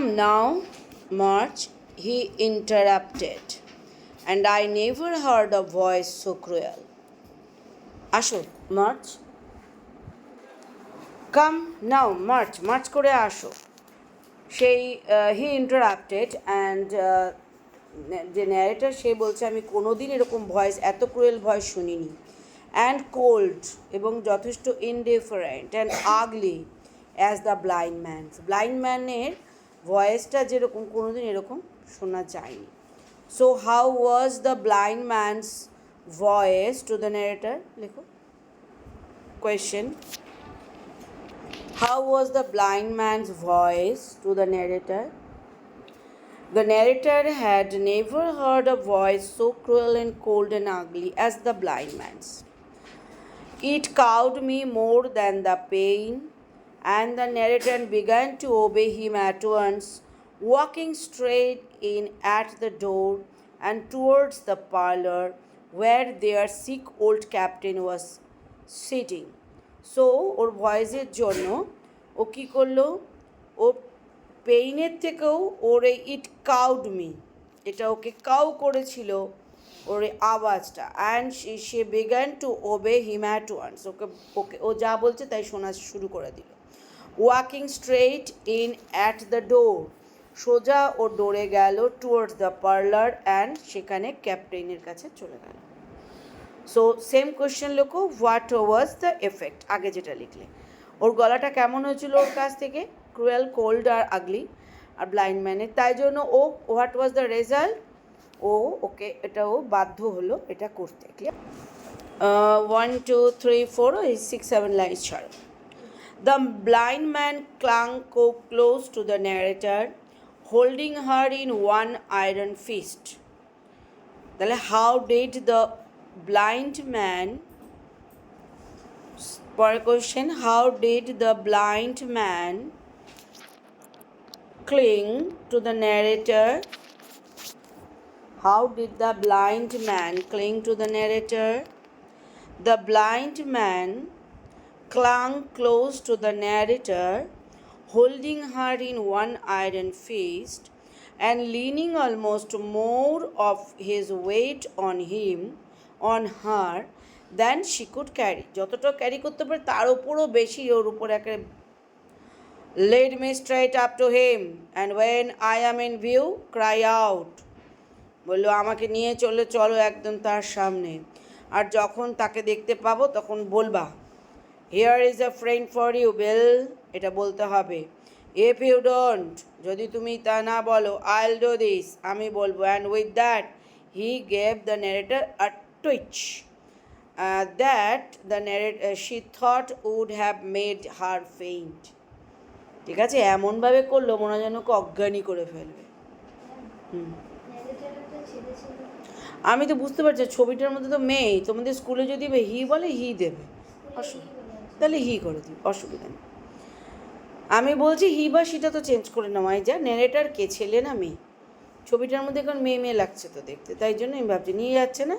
Come now, March, he interrupted, and I never heard a voice so cruel. আসো, March. Come now, March করে আসো. He interrupted and যে narrator সে বলছে আমি কোনোদিন এরকম ভয়েস এত ক্রুয়েল ভয়েস শুনিনি অ্যান্ড কোল্ড এবং যথেষ্ট indifferent and ugly as the blind ম্যানের ভয়েসটা যেরকম কোনোদিন এরকম শোনা যায়নি. So how was the blind man's voice to the narrator? লেখো question. How was the blind man's voice to the narrator? The narrator had never heard a voice so cruel and cold and ugly as the blind man's. It cowed me more than the pain, and the narrator began to obey him at once, walking straight in at the door and towards the parlour where their sick old captain was sitting. So ওর ভয়েসের জন্য ও কী করলো, ও পেইনের থেকেও ওর ইট coward me, এটা ওকে cow করেছিল ওর আওয়াজটা. And she began to obey him at once, ও যা বলছে তাই শোনা শুরু করে দিল. Walking straight in at the door, সোজা ও ডোরে গেল, টুয়ার্ডস দ্য পার্লার, অ্যান্ড সেখানে ক্যাপ্টেনের কাছে চলে গেল. সো সেম কোয়েশ্চেন লেখো, হোয়াট ওয়াজ দ্য এফেক্ট, আগে যেটা লিখলে. ওর গলাটা কেমন হয়েছিল ওর কাছ থেকে? ক্রুয়েল, কোল্ড আর আগলি আর ব্লাইন্ড ম্যানের. তাই জন্য ও হোয়াট ওয়াজ দ্য রেজাল্ট, ওকে এটা ও বাধ্য হলো এটা করতে. ক্লিয়ার? 1 2 3 4 এই 6 7 লাইন ছাড়ো. The blind man clung close to the narrator holding her in one iron fist. তাহলে how did the blind man, পরের question, how did the blind man cling to the narrator? How did the blind man cling to the narrator? The blind man clung close to the narrator, holding her in one iron fist and leaning almost more of his weight on her than she could carry. যতটা carry করতে পারে তার উপরও বেশি ওর উপর একটা. lead me straight up to him and when I am in view cry out, বললো আমাকে নিয়ে চলো একদম তার সামনে, আর যখন তাকে দেখতে পাবো তখন বলবা here is a friend for you Bill, এটা বলতে হবে. if you don't, যদি তুমি তা না বলো, I'll do this, আমি বলবো. and with that he gave the narrator a twitch that the narrator she thought would have made her faint. ঠিক আছে, এমনভাবে করলো মনে হয় যেন অজ্ঞানী করে ফেলবে. আমি তো বুঝতে পারছি ছবিটার মধ্যে তো মেয়ে, তোমাদের স্কুলে যদি হি বলে হি দেবে, তাহলে হি করে দিই, অসুবিধা নেই. আমি বলছি হি বা সিটা তো চেঞ্জ করে নেওয়াই যা. নেরেটার কে, ছেলে না মেয়ে? ছবিটার মধ্যে এখন মেয়ে লাগছে তো দেখতে, তাই জন্য আমি ভাবছি নিয়ে যাচ্ছে না,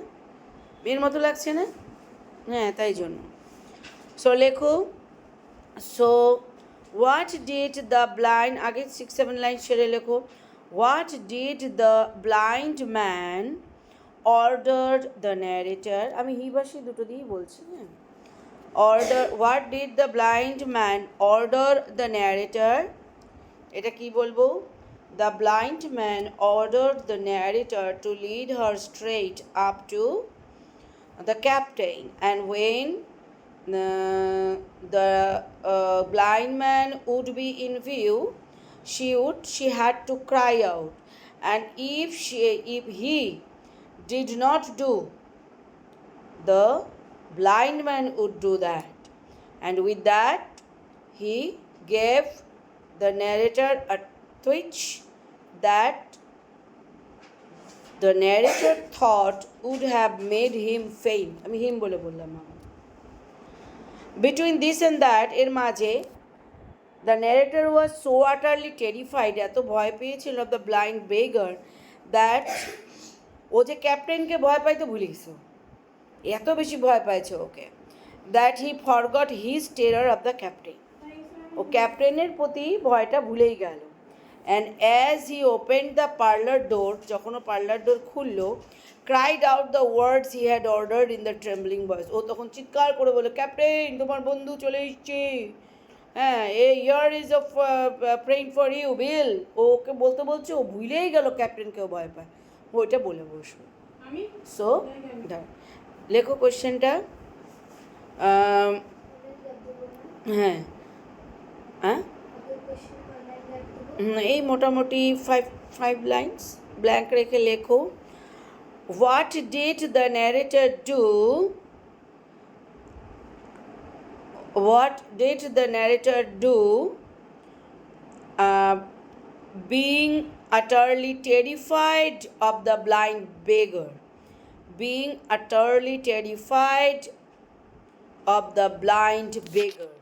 মেয়ের মতো লাগছে না, হ্যাঁ তাই জন্য. সো লেখো, so what did the blind, আগে 6 7 লাইন সেরে লেখো. What did the blind man order the narrator, আমি হি বা সি দুটো দিয়েই বলছি. হ্যাঁ, order, what did the blind man order the narrator, এটা কি বলবো? The blind man ordered the narrator to lead her straight up to the captain, and when the blind man would be in view, she had to cry out, and if he did not do, the blind man would do that, and with that he gave the narrator a twitch that the narrator thought would have made him faint. আমি হিম বলে বললাম. Between this and that, এর মাঝে the narrator was so utterly terrified, এত ভয় পেয়েছিল of the blind beggar that ও যে ক্যাপ্টেনকে ভয় পাইতে ভুলে গেছে, এত বেশি ভয় পাইছে ওকে, that he forgot his terror of the captain, ও ক্যাপ্টেনের প্রতি ভয়টা ভুলেই গেল. and as he opened the parlor door, যখন ও পার্লার ডোর খুললো, cried out the words he had ordered in the trembling voice. ও তখন চিৎকার করে বলে, ক্যাপ্টেন তোমার বন্ধু চলে এসছে, হ্যাঁ here is of praying for you Bill. ওকে বলতে বলছে ও ভুলেই গেল ক্যাপ্টেনকেও ভয় পায়, ওইটা বলে বসবে। সো লেখো কোয়েশ্চেনটা। হ্যাঁ হ্যাঁ এই মোটামুটি ফাইভ লাইন্স ব্ল্যাঙ্ক রেখে লেখো। What did the narrator do? What did the narrator do, being utterly terrified of the blind beggar? Being utterly terrified of the blind beggar.